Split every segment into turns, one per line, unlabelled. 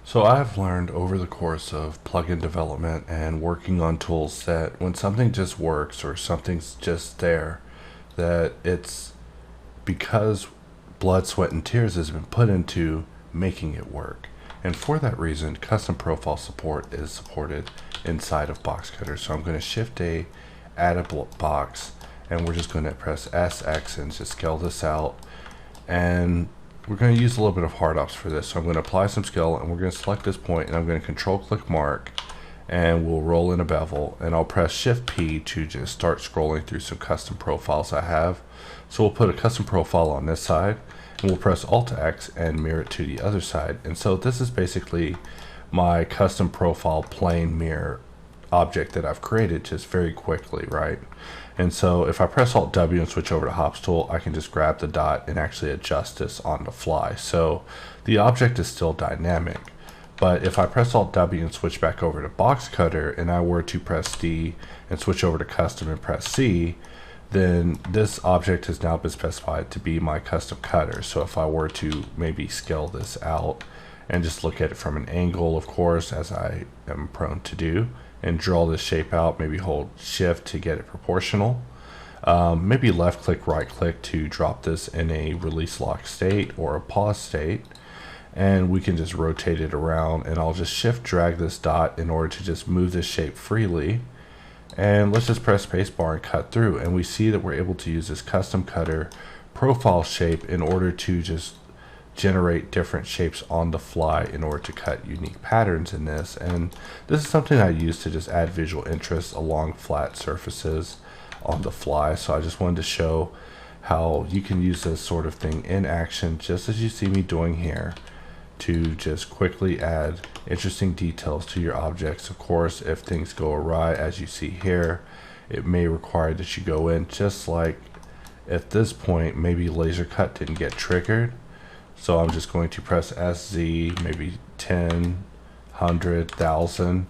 So I've learned over the course of plugin development and working on tools that when something just works or something's just there, that it's because blood, sweat, and tears has been put into making it work. And for that reason, custom profile support is supported inside of BoxCutter. So I'm going to shift A, add a box, and we're just going to press SX and just scale this out. And we're going to use a little bit of HardOps for this. So I'm going to apply some scale, and we're going to select this point, and I'm going to control click mark, and we'll roll in a bevel, and I'll press Shift P to just start scrolling through some custom profiles I have. So we'll put a custom profile on this side, and we'll press Alt X and mirror it to the other side. And so this is basically my custom profile plane mirror object that I've created just very quickly, right? And so if I press Alt W and switch over to Hops tool, I can just grab the dot and actually adjust this on the fly. So the object is still dynamic. But if I press Alt W and switch back over to BoxCutter, and I were to press D and switch over to custom and press C, then this object has now been specified to be my custom cutter. So if I were to maybe scale this out and just look at it from an angle, of course, as I am prone to do, and draw this shape out, maybe hold shift to get it proportional. Maybe left click, right click to drop this in a release lock state or a pause state. And we can just rotate it around, and I'll just shift drag this dot in order to just move this shape freely. And let's just press spacebar and cut through, and we see that we're able to use this custom cutter profile shape in order to just generate different shapes on the fly in order to cut unique patterns in this. And this is something I use to just add visual interest along flat surfaces on the fly. So I just wanted to show how you can use this sort of thing in action, just as you see me doing here, to just quickly add interesting details to your objects. Of course, if things go awry, as you see here, it may require that you go in, just like at this point, maybe laser cut didn't get triggered. So I'm just going to press SZ, maybe 10, 100, 1000,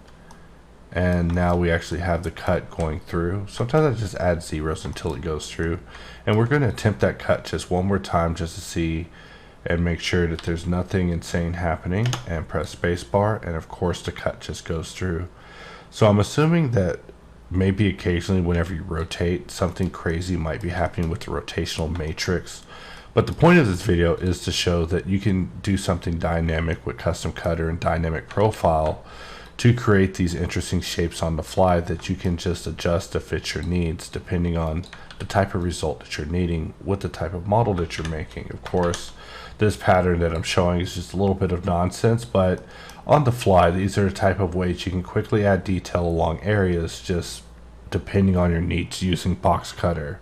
and now we actually have the cut going through. Sometimes I just add zeros until it goes through, and we're going to attempt that cut just one more time just to see and make sure that there's nothing insane happening, and press spacebar, and of course the cut just goes through. So I'm assuming that maybe occasionally whenever you rotate, something crazy might be happening with the rotational matrix. But the point of this video is to show that you can do something dynamic with custom cutter and dynamic profile to create these interesting shapes on the fly that you can just adjust to fit your needs depending on the type of result that you're needing with the type of model that you're making. Of course, this pattern that I'm showing is just a little bit of nonsense, but on the fly, these are the type of ways you can quickly add detail along areas just depending on your needs using BoxCutter.